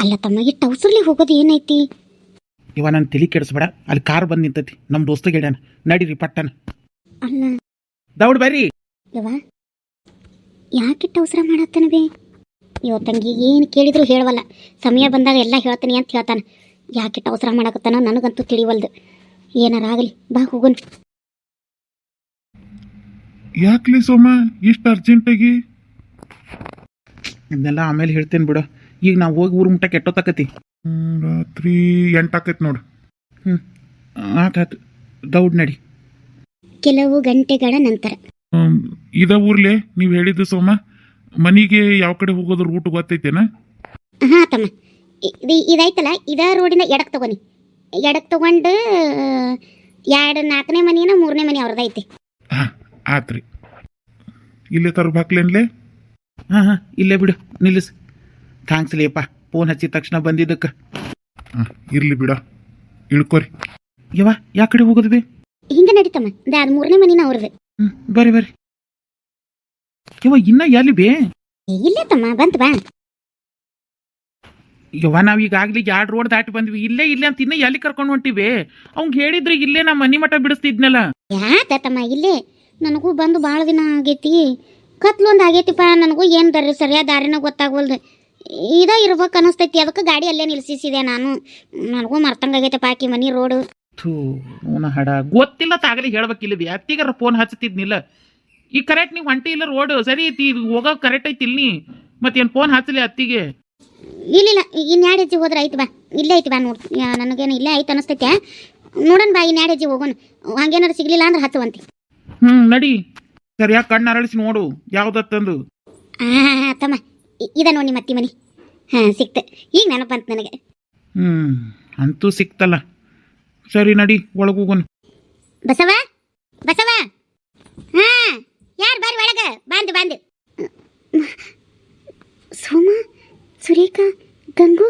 ಅಲ್ಲ ತಮ್ಮ ಇಟ್ಟು ಅವಸರ್ಲಿ ಹೋಗೋದು ಏನೈತಿ? ಇವ ನನ್ನ ತಲೆ ಕೆಡಿಸ್ಬೇಡ. ಅಲ್ಲಿ ಕಾರ್ ಬಂದು ನಿಂತೈತಿ, ನಮ್ಮ ದೋಸ್ತ ಹೇಳ್ಯಾನ, ನಡೀರಿ ಪಟ್ಟನ. ಅಲ್ಲ ದೌಡ್ ಬರ್ರಿ. ಯವ ಯಾಕಿಟ್ಟು ಅವಸರ ಮಾಡತ್ತನವೇ? ತಂಗಿ ಏನು ಕೇಳಿದ್ರು ಹೇಳವಲ್ಲ, ಸಮಯ ಬಂದಾಗ ಎಲ್ಲ ಹೇಳ್ತೀನಿ ಅಂತ ಹೇಳ್ತಾನೆ. ಯಾಕಿಟ್ಟು ಅವಸರ ಮಾಡಕತ್ತಾನ ನನಗಂತೂ ತಿಳಿವಲ್ದು. ಏನಾರ ಆಗಲಿ, ಬಾ ಹೋಗೋಣ. ಯಾಕ್ಲಿ ಸೋಮ ಇಷ್ಟು ಅರ್ಜೆಂಟಾಗಿ? ಇದನ್ನೆಲ್ಲ ಆಮೇಲೆ ಹೇಳ್ತೇನೆ ಬಿಡು. ಈಗ ನಾವು ಹೋಗಿ ಊರು ಮುಟ್ಟ ಕೆಟ್ಟೋತಕತಿ. ರಾತ್ರಿ 8 ಆಕೈತಿ ನೋಡು. ಆತಾತು, ದೌಡ್ ನಡಿ. ಕೆಲವು ಗಂಟೆಗಳ ನಂತರ ಇದ ಊರ್ಲೆ ನೀವು ಹೇಳಿದ್ದು ಸೋಮ, ಮನಿಗೆ ಯಾವ ಕಡೆ ಹೋಗೋದು ರೂಟ್ ಗೊತ್ತೈತೇನ? ಹಾಂ ತಮ್ಮ, ಇದೈತಲ್ಲ, ಇದ ರೋಡಿಂದ ಎಡಕ್ಕೆ ತಗೋನಿ. ಎಡಕ್ಕೆ ತಗೊಂಡು 4ನೇ ಮನೆಯೋ 3ನೇ ಮನೆ ಅವ್ರದ್ದೈತಿ. ಹಾಂ ಆತ್ರಿ. ಇಲ್ಲೇ ತರಬೇಕ್ಲೇನ್ಲೇ? ಹಾಂ ಇಲ್ಲೇ ಬಿಡು, ನಿಲ್ಲಿಸು. ಥ್ಯಾಂಕ್ಸ್ಲಿಯಪ್ಪ, ಫೋನ್ ಹಚ್ಚಿದ ತಕ್ಷಣ ಬಂದಿದ್ದಕ್ಕೆ. ಹಾಂ ಇರ್ಲಿ ಬಿಡ, ಇಳ್ಕೊರಿ. ಯವ್ವ ಯಾ ಕಡೆ ಹೋಗೋದು ಬೇ? ಹಿಂಗೆ ನಡೀತಮ್ಮ, ಅದು 3ನೇ ಮನೆನ ಅವ್ರದ್ದು. ಬರ್ರಿ ಬರ್ರಿ. ಯವ್ವ ಇನ್ನ ಎಲ್ಲಿ ಬೇ? ಇಲ್ಲೇ ತಮ್ಮ, ಬಂತು ಬಾ. ಯವ್ವ ನಾವ್ ಈಗಾಗ್ಲಿ 2 ರೋಡ್ ದಾಟಿ ಬಂದ್ವಿ, ಇಲ್ಲೇ ಅಂತ ಇನ್ನ ಎಲ್ಲಿ ಕರ್ಕೊಂಡು ಹೊಂಟಿವಿ? ಅವ್ನ್ ಹೇಳಿದ್ರೆ ಇಲ್ಲೇ ನಾ ಮನಿ ಮಠ ಬಿಡಿಸ್ತಿದ್ನಲ್ಲ. ಯಾಕ ತಮ್ಮ, ಇಲ್ಲೇ ನನಗೂ ಬಂದು ಭಾಳ ದಿನ ಆಗೈತಿ. ಕತ್ಲೊಂದು ಆಗೈತಿಪ್ಪ, ನನಗೂ ಏನು ಸರಿಯಾದ ದಾರಿನ ಗೊತ್ತಾಗವಲ್ದು. ಇದ ಇರ್ಬೇಕು ಅನಿಸ್ತೈತಿ, ಅದಕ್ಕೆ ಗಾಡಿ ಅಲ್ಲೇ ನಿಲ್ಸಿಸಿದೆ ನಾನು. ನನಗೂ ಮರ್ತಂಗಾಗೈತಪ್ಪ ಆಕಿ ಮನಿ ರೋಡು. ಥೂ ಹಡ ಗೊತ್ತಿಲ್ಲ ತಾಗಲಿ ಹೇಳ್ಬೇಕಿಲ್ಲ, ಅತ್ತಿಗಾರ ಫೋನ್ ಹಚ್ಚತಿದ್ನಿಲ್ಲ. ಈಗ ಕರೆಕ್ಟ್ ನೀವು ಹೊಂಟಿ ಇಲ್ಲ, ರೋಡ್ ಸರಿ ಐತಿ, ಹೋಗೋ ಕರೆಕ್ಟ್ ಐತಿ ಇಲ್ಲಿ. ಮತ್ತೇನು ಫೋನ್ ಹಚ್ಚಲಿ ಅತ್ತಿಗೆ? ಇಲ್ಲ ಇನ್ನು 2 ಹೆಜ್ಜೆ ಹೋದ್ರೆ ಐತಿ ಬಾ, ಇಲ್ಲೇ ಐತಿ ಬಾ ನೋಡಿ. ನನಗೇನು ಇಲ್ಲೇ ಐತೆ ಅನಿಸ್ತೈತೆ, ನೋಡೋಣ ಬಾ. ಇನ್ನು 2 ಹೆಜ್ಜೆ ಹೋಗೋಣ, ಹಂಗೇನಾರು ಸಿಗ್ಲಿಲ್ಲ ಅಂದ್ರೆ ಹಚ್ಚುವಂತಿ. ನಡಿ, ಸರಿಯಾಗಿ ಕಣ್ಣು ಅರಳಿಸಿ ನೋಡು ಯಾವ್ದತ್ತಂದು. ತಮ್ಮ ಇದ ನೋಡಿ ನಿಮ್ಮ ಅತ್ತಿ ಮನಿ. ಹಾಂ ಸಿಕ್ತು, ಈಗ ನೆನಪು ಬಂತು ನನಗೆ. ಅಂತೂ ಸಿಕ್ತಲ್ಲ. ಸರಿ ನಡಿ, ಒಳಗೆ ಹೋಗೋಣ. ಬಸವ ಬಸವ, ಹಾಂ ಯಾರು ಬರ್ರಿ ಒಳಗೆ. ಬಂದು ಸೋಮ, ಸುರೇಖಾ, ಗಂಗು.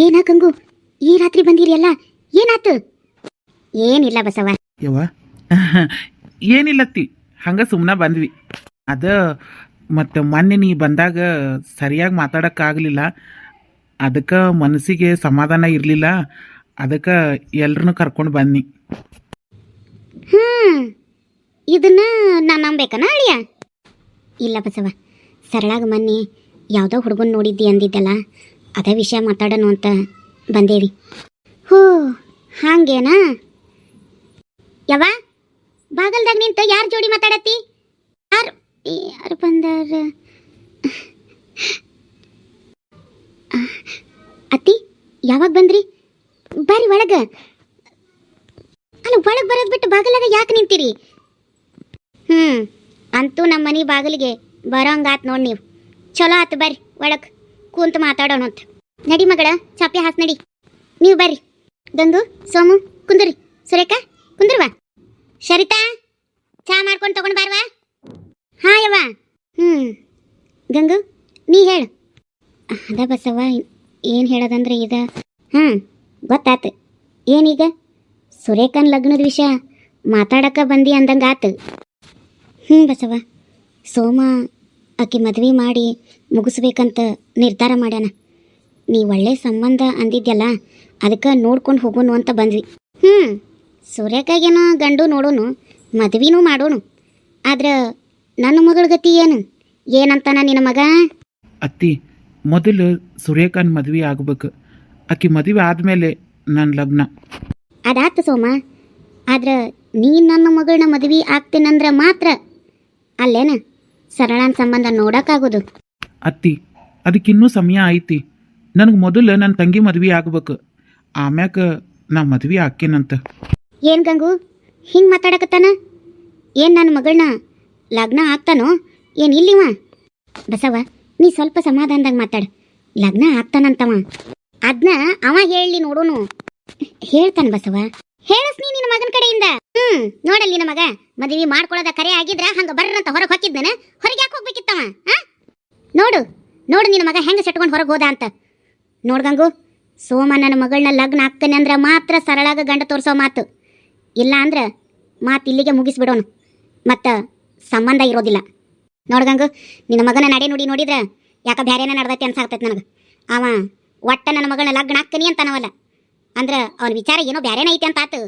ಏನ ಗಂಗು, ಈ ರಾತ್ರಿ ಬಂದಿರಿ ಅಲ್ಲ, ಏನಾತು? ಏನಿಲ್ಲ ಬಸವ. ಯವ್ವ ಏನಿಲ್ಲತ್ತಿ, ಹಂಗ ಸುಮ್ಮನೆ ಬಂದ್ವಿ. ಅದ ಮತ್ತು ಮೊನ್ನೆ ನೀ ಬಂದಾಗ ಸರಿಯಾಗಿ ಮಾತಾಡೋಕ್ಕಾಗಲಿಲ್ಲ, ಅದಕ್ಕೆ ಮನಸ್ಸಿಗೆ ಸಮಾಧಾನ ಇರಲಿಲ್ಲ. ಅದಕ್ಕೆ ಎಲ್ರನ್ನೂ ಕರ್ಕೊಂಡು ಬನ್ನಿ. ಇದನ್ನ ನಾನು ನಂಬೇಕನ ಅಳಿಯ? ಇಲ್ಲ ಬಸವ, ಸರಳಾಗ ಮೊನ್ನೆ ಯಾವುದೋ ಹುಡುಗನ ನೋಡಿದ್ದಿ ಅಂದಿದ್ದಲ್ಲ, ಅದೇ ವಿಷಯ ಮಾತಾಡೋಣ ಅಂತ ಬಂದೇವಿ. ಹೋ ಹಾಗೇನಾ? ಯವ್ವ ಬಾಗಲ್ದಾಗ ನಿಂತ ಯಾರು ಜೋಡಿ ಮಾತಾಡತ್ತಿ? ಯಾರು ಬಂದಾರ? ಅತ್ತಿ ಯಾವಾಗ ಬಂದ್ರಿ? ಬರ್ರಿ ಒಳಗ. ಅಲ್ಲ ಒಳಗೆ ಬರೋದು ಬಿಟ್ಟು ಬಾಗಲಾಗ ಯಾಕೆ ನಿಂತೀರಿ? ಅಂತೂ ನಮ್ಮ ಮನೆ ಬಾಗಿಲಿಗೆ ಬರೋಂಗಾತ್ ನೋಡಿ ನೀವು. ಚಲೋ ಆತು, ಬರ್ರಿ ಒಳಗೆ ಕೂತು ಮಾತಾಡೋಣ ಅಂತ. ನಡಿ ಮಗಳ, ಚಾಪೆ ಹಾಸ್ ನಡಿ. ನೀವು ಬರ್ರಿ. ಗಂಗು, ಸೋಮು ಕುಂದ್ರಿ. ಸುರೇಖಾ ಕುಂದ್ರವಾ. ಶರಿತಾ ಚಾ ಮಾಡ್ಕೊಂಡು ತಗೊಂಡು ಬಾರ್ವಾ. ಹಾಂ ಯವ್ವ. ಗಂಗು ನೀ ಹೇಳು. ಅದ ಬಸವ್ವ, ಏನು ಹೇಳೋದಂದ್ರೆ ಇದ ಗೊತ್ತಾತು. ಏನೀಗ ಸುರೇಖನ್ ಲಗ್ನದ ವಿಷಯ ಮಾತಾಡಕ ಬಂದಿ ಅಂದಂಗೆ ಆತು. ಬಸವ್ವ, ಸೋಮ ಆಕೆ ಮದುವೆ ಮಾಡಿ ಮುಗಿಸ್ಬೇಕಂತ ನಿರ್ಧಾರ ಮಾಡ್ಯಾನ. ನೀ ಒಳ್ಳೆ ಸಂಬಂಧ ಅಂದಿದ್ಯಲ್ಲ, ಅದಕ್ಕೆ ನೋಡ್ಕೊಂಡು ಹೋಗೋನು ಅಂತ ಬಂದ್ವಿ. ಸುರೇಖಾಗೇನೋ ಗಂಡು ನೋಡೋನು, ಮದುವೆನೂ ಮಾಡೋನು. ಆದ್ರೆ ನನ್ನ ಮಗಳ ಗತಿ ಏನಂತಾನ ನಿನ್ನ ಮಗ? ಅತ್ತಿ, ಮೊದಲು ಸುರೇಖನ್ ಮದುವೆ ಆಗ್ಬೇಕು. ಆಕಿ ಮದುವೆ ಆದಮೇಲೆ ನನ್ನ ಲಗ್ನ. ಅದಾತು ಸೋಮ, ಆದ್ರೆ ನೀನು ನನ್ನ ಮಗಳನ್ನ ಮದುವೆ ಆಗ್ತೀನಂದ್ರೆ ಮಾತ್ರ ಅಲ್ಲೇನ ಸರಳನ ಸಂಬಂಧ ನೋಡೋಕ್ಕಾಗೋದು. ಅತ್ತಿ, ಅದಕ್ಕಿನ್ನೂ ಸಮಯ ಐತಿ. ನನಗೆ ಮೊದಲು ನನ್ನ ತಂಗಿ ಮದುವೆ ಆಗ್ಬೇಕು, ಆಮ್ಯಾಕ ನಾ ಮದುವೆ ಆಕ್ಕೇನಂತ. ಏನು ಗಂಗು ಹಿಂಗೆ ಮಾತಾಡಕತ್ತಾನ? ಏನು ನನ್ನ ಮಗಳನ್ನ ಲಗ್ನ ಆಗ್ತಾನೋ ಏನು ಇಲ್ಲಿವ? ಬಸವ, ನೀ ಸ್ವಲ್ಪ ಸಮಾಧಾನದಾಗ ಮಾತಾಡು. ಲಗ್ನ ಆಗ್ತಾನಂತವ, ಅದನ್ನ ಅವ ಹೇಳಿ ನೋಡೋನು. ಹೇಳ್ತಾನೆ ಬಸವ, ಹೇಳಸ್ನಿ ನಿನ್ನ ಮಗನ ಕಡೆಯಿಂದ. ನೋಡಲ್ಲಿ ನಿನ್ನ ಮಗ ಮದುವೆ ಮಾಡ್ಕೊಳ್ಳೋದ ಕರೆ ಆಗಿದ್ರ ಹಂಗ ಬರ್ರಂತ ಹೊರಗೆ ಹಾಕಿದ್ನ, ಹೊರಗೆ ಯಾಕೆ ಹೋಗ್ಬೇಕಿತ್ತವ? ನೋಡು ನಿನ್ನ ಮಗ ಹೆಂಗ ಸೆಟ್ಕೊಂಡು ಹೊರಗೆ ಹೋದ ಅಂತ. ನೋಡ್ಗಂಗು, ಸೋಮ ನನ್ನ ಮಗಳನ್ನ ಲಗ್ನ ಆಗ್ತಾನೆ ಅಂದ್ರೆ ಮಾತ್ರ ಸರಳಾಗ ಗಂಡ ತೋರಿಸೋ ಮಾತು. ಇಲ್ಲ ಅಂದ್ರೆ ಮಾತು ಇಲ್ಲಿಗೆ ಮುಗಿಸ್ಬಿಡೋನು, ಮತ್ತು ಸಂಬಂಧ ಇರೋದಿಲ್ಲ. ನೋಡ್ಗಂಗು, ನಿನ್ನ ಮಗನ ನಡೆ ನುಡಿ ನೋಡಿದ್ರೆ ಯಾಕ ಬ್ಯಾರೇನ ನಡ್ದೈತಿ ಅನ್ಸಾಗ್ತೈತೆ ನನಗೆ. ಅವ ಒಟ್ಟ ನನ್ನ ಮಗಳನ್ನ ಲಗ್ನ ಹಾಕ್ತೀನಿ ಅಂತಾನವಲ್ಲ, ಅಂದ್ರೆ ಅವನ ವಿಚಾರ ಏನೋ ಬ್ಯಾರೇನ ಐತಿ ಅಂತ ಆತು.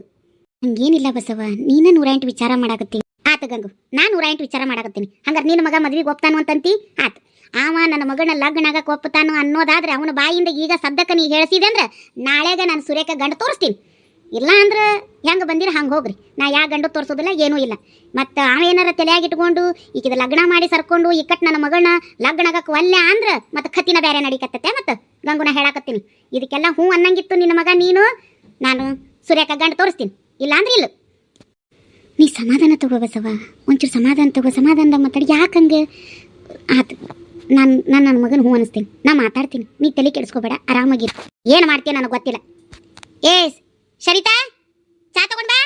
ಹಂಗೇನಿಲ್ಲ ಬಸವ, ನೀನ 108 ವಿಚಾರ ಮಾಡಾಕತ್ತೀನಿ. ಆತು ಗಂಗು, ನಾನು 108 ವಿಚಾರ ಮಾಡಾಕತ್ತೀನಿ. ಹಂಗಾರೆ ನಿನ್ನ ಮಗ ಮದ್ವಿಗೆ ಒಪ್ತಾನು ಅಂತಂತಿ. ಆತು, ಅವ ನನ್ನ ಮಗಳನ್ನ ಲಗ್ನ ಆಗಕ್ಕೆ ಒಪ್ಪತಾನು ಅನ್ನೋದಾದ್ರೆ ಅವನ ಬಾಯಿಂದ ಈಗ ಸದ್ಯಕ್ಕೆ ನೀ ಹೇಳಿಸಿದೆ ಅಂದ್ರೆ ನಾಳೆಗ ನಾನು ಸುರೇಖ ಗಂಡು ತೋರಿಸ್ತೀನಿ. ಇಲ್ಲ ಅಂದ್ರೆ ಹೆಂಗೆ ಬಂದಿರ ಹಂಗೆ ಹೋಗ್ರಿ, ನಾ ಯಾ ಗಂಡು ತೋರಿಸೋದಿಲ್ಲ, ಏನೂ ಇಲ್ಲ. ಮತ್ತು ಅವ ಏನಾರ ತಲೆಯಾಗಿಟ್ಕೊಂಡು ಈಗಿದ ಲಗ್ನ ಮಾಡಿ ಸರ್ಕೊಂಡು ಇಕ್ಕಟ್ಟು ನನ್ನ ಮಗಳನ್ನ ಲಗ್ನ ಆಗಕ್ಕೆ ಒಲ್ಲೆ ಅಂದ್ರೆ ಮತ್ತೆ ಕತ್ತಿನ ಬೇರೆ ನಡಿಕತ್ತತೆ. ಮತ್ತು ಗಂಗುನ ಹೇಳಾಕತ್ತೀನಿ, ಇದಕ್ಕೆಲ್ಲ ಹ್ಞೂ ಅನ್ನಂಗಿತ್ತು ನಿನ್ನ ಮಗ ನೀನು, ನಾನು ಸುರೇಖ ಗಂಡು ತೋರಿಸ್ತೀನಿ. ಇಲ್ಲ ಅಂದ್ರೆ ಇಲ್ಲ. ನೀ ಸಮಾಧಾನ ತಗೋ ಬಸವ, ಒಂಚೂರು ಸಮಾಧಾನ ತಗೋ. ಸಮಾಧಾನದ ಮಾತಾಡಿ ಯಾಕಂಗೆ. ಆತು, ನಾನು ನನ್ನ ಮಗನ ಹ್ಞೂ ಅನ್ನಿಸ್ತೀನಿ, ನಾ ಮಾತಾಡ್ತೀನಿ, ನೀ ತಲೆ ಕೆಡಿಸ್ಕೋಬೇಡ, ಆರಾಮಾಗಿರು. ಏನು ಮಾಡ್ತೀಯ ನನಗೆ ಗೊತ್ತಿಲ್ಲ. ಸರಿತಾ, ಚಾ ತಗೊಂಡ್ ಬಾ.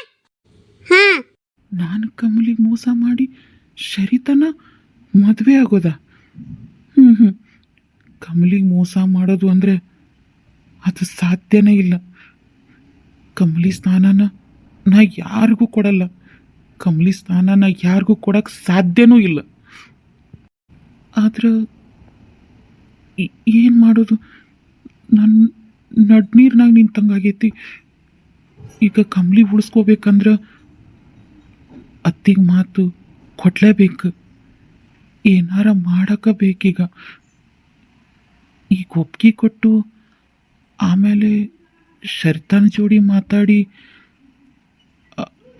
ಹಾ, ನಾನು ಕಮಲಿಗೆ ಮೋಸ ಮಾಡಿ ಶರಿತನ ಮದುವೆ ಆಗೋದ? ಕಮಲಿಗೆ ಮೋಸ ಮಾಡೋದು ಅಂದರೆ ಅದು ಸಾಧ್ಯನೇ ಇಲ್ಲ. ಕಮಲಿ ಸ್ನಾನನ ನಾ ಯಾರಿಗೂ ಕೊಡಲ್ಲ, ಕಮಲಿ ಸ್ನಾನನ ಯಾರಿಗೂ ಕೊಡಕ್ಕೆ ಸಾಧ್ಯನೂ ಇಲ್ಲ. ಆದ್ರೆ ಏನು ಮಾಡೋದು, ನನ್ನ ನಡ್ನೀರ್ನಾಗ ನಿಂತಂಗಾಗೈತಿ. ಈಗ ಕಮಲಿ ಉಳಿಸ್ಕೋಬೇಕಂದ್ರೆ ಅತ್ತಿಗೆ ಮಾತು ಕೊಡ್ಲೇಬೇಕು, ಏನಾರ ಮಾಡಕ ಬೇಕೀಗ. ಈಗ ಒಪ್ಪಿಗೆ ಕೊಟ್ಟು ಆಮೇಲೆ ಶರ್ತಾನ ಜೋಡಿ ಮಾತಾಡಿ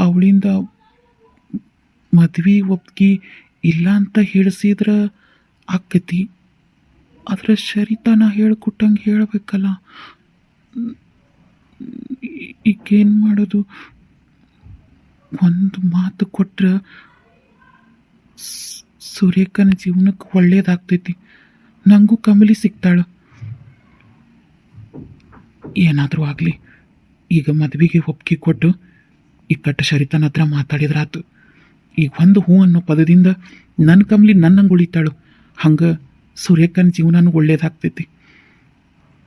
ಅವಳಿಂದ ಮದ್ವೆ ಒಪ್ಪಿಗೆ ಇಲ್ಲ ಅಂತ ಹೇಳಿಸಿದ್ರೆ ಆಕತಿ. ಆದರೆ ಶರಿತಾನ ಹೇಳ್ಕೊಟ್ಟಂಗೆ ಹೇಳಬೇಕಲ್ಲ. ಈಗೇನು ಮಾಡೋದು? ಒಂದು ಮಾತು ಕೊಟ್ರೆ ಸುರೇಖನ ಜೀವನಕ್ಕೆ ಒಳ್ಳೇದಾಗ್ತೈತಿ, ನನಗೂ ಕಮಲಿ ಸಿಗ್ತಾಳೆ. ಏನಾದರೂ ಆಗಲಿ, ಈಗ ಮದುವೆಗೆ ಒಪ್ಪಿಗೆ ಕೊಟ್ಟು ಇಕ್ಕಟ್ಟು ಶರಿತನ ಹತ್ರ ಮಾತಾಡಿದ್ರಾತು. ಈಗ ಒಂದು ಹೂ ಅನ್ನೋ ಪದದಿಂದ ನನ್ನ ಕಮಲಿ ನನ್ನಂಗೆ ಉಳಿತಾಳು, ಹಂಗೆ ಸುರೇಖನ ಜೀವನನೂ ಒಳ್ಳೇದಾಗ್ತೈತಿ.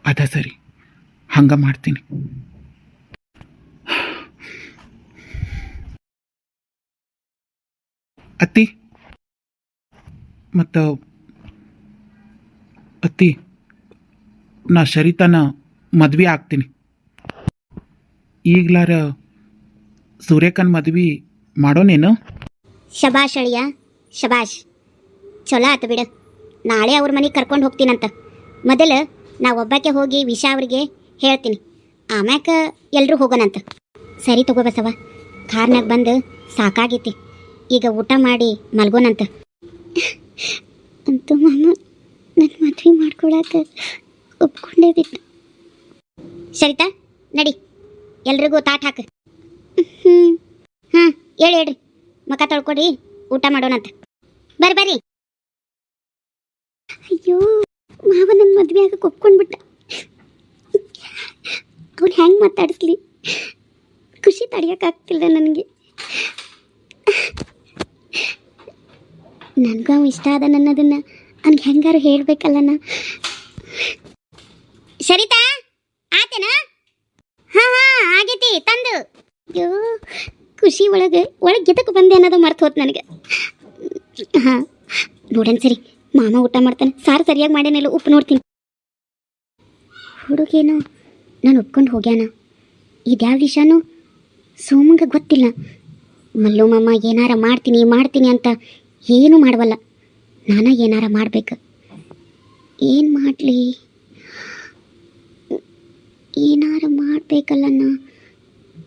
ಅದ ಸರಿ, ಹಂಗೆ ಮಾಡ್ತೀನಿ. ಅತ್ತಿ ಮತ್ತು ಅತ್ತಿ, ನಾ ಶರಿತನ ಮದ್ವೆ ಆಗ್ತೀನಿ. ಈಗ್ಲಾರ ಸೂರ್ಯಕನ್ ಮದ್ವೆ ಮಾಡೋನೇನು? ಶಬಾಷ್ ಅಳಿಯ, ಶಬಾಷ್. ಚಲೋ ಆತು ಬಿಡು. ನಾಳೆ ಅವ್ರ ಮನೆಗೆ ಕರ್ಕೊಂಡು ಹೋಗ್ತೀನಂತ. ಮೊದಲು ನಾ ಒಬ್ಬಾಕೆ ಹೋಗಿ ವಿಷಾ ಅವ್ರಿಗೆ ಹೇಳ್ತೀನಿ, ಆಮ್ಯಾಕ ಎಲ್ಲರೂ ಹೋಗೋಣಂತ. ಸರಿ ತಗೋ ಬಸವ, ಕಾರ್ನಾಗ ಬಂದು ಸಾಕಾಗೈತಿ, ಈಗ ಊಟ ಮಾಡಿ ಮಲ್ಗೋಣಂತ. ಅಂತೂ ಮಾಮ ನನ್ನ ಮದುವೆ ಮಾಡ್ಕೊಳಕ್ಕೆ ಒಪ್ಕೊಂಡೇ ಬಿಟ್ಟು. ಸರಿತಾ, ನಡಿ, ಎಲ್ರಿಗೂ ತಾಟ್ ಹಾಕು. ಹಾಂ, ಹೇಳ್ರಿ, ಮುಖ ತೊಳ್ಕೊಡಿ, ಊಟ ಮಾಡೋಣಂತ. ಬರ್ರಿ. ಅಯ್ಯೋ, ಮಾವ ನನ್ನ ಮದುವೆ ಆಗಕ್ಕೆ ಒಪ್ಕೊಂಡ್ಬಿಟ್ಟ. ಅವ್ನು ಹೆಂಗೆ ಮಾತಾಡಿಸ್ಲಿ, ಖುಷಿ ತಡೆಯೋಕ್ಕಾಗ್ತಿಲ್ಲ ನನಗೆ. ನನಗೂ ಅವ ಇಷ್ಟ ಆದ ನನ್ನದನ್ನು ಅವ್ನಿಗೆ ಹೆಂಗಾರು ಹೇಳಬೇಕಲ್ಲನ. ಸರಿತಾ, ಆತೇನ? ಹಾಂ, ಆಗೈತಿ, ತಂದು. ಅಯ್ಯೋ, ಖುಷಿ ಒಳಗೆ ಗೆದಕ್ಕೆ ಬಂದೆ ಅನ್ನೋದು ಮರ್ತು ಹೋತು ನನಗೆ. ಹಾಂ, ನೋಡೋಣ ಸರಿ, ಮಾಮ ಊಟ ಮಾಡ್ತಾನೆ, ಸಾರು ಸರಿಯಾಗಿ ಮಾಡೇನಿಲ್ಲ, ಉಪ್ಪು ನೋಡ್ತೀನಿ. ಹುಡುಗೇನು ನಾನು ಒಪ್ಕೊಂಡು ಹೋಗ್ಯಾನ, ಇದ್ಯಾವ ವಿಷಯನೂ ಸೋಮಂಗೆ ಗೊತ್ತಿಲ್ಲ. ಮಲ್ಲು ಮಾಮ ಏನಾರ ಮಾಡ್ತೀನಿ ಅಂತ ಏನೂ ಮಾಡವಲ್ಲ. ನಾನು ಏನಾರ ಮಾಡಬೇಕು. ಏನು ಮಾಡಲಿ? ಏನಾರ ಮಾಡಬೇಕಲ್ಲ. ನಾ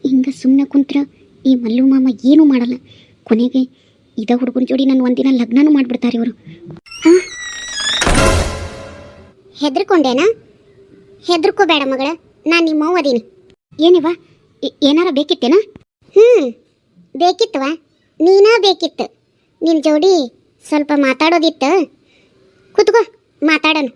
ಹಿಂಗೆ ಸುಮ್ಮನೆ ಕುಂತ್ರ ಈ ಮಲ್ಲು ಮಾಮ ಏನೂ ಮಾಡಲ್ಲ. ಕೊನೆಗೆ ಇದ ಹುಡುಗನ ಜೋಡಿ ನಾನು ಒಂದಿನ ಲಗ್ನನೂ ಮಾಡಿಬಿಡ್ತಾರೆ ಇವರು. ಹಾಂ, ಹೆದರ್ಕೊಂಡೇನಾ? ಹೆದರ್ಕೋಬೇಡ ಮಗಳ, ನಾನು ನಿಮ್ಮ ಅವ್ವ ಅದೀನಿ. ಏನಿವ, ಏನಾರ ಬೇಕಿತ್ತೇನಾ? ಬೇಕಿತ್ತವ, ನೀನಾ ಬೇಕಿತ್ತು. ನಿನ್ನ ಜೋಡಿ ಸ್ವಲ್ಪ ಮಾತಾಡೋದಿತ್ತು, ಕೂತ್ಕೋ ಮಾತಾಡೋಣ.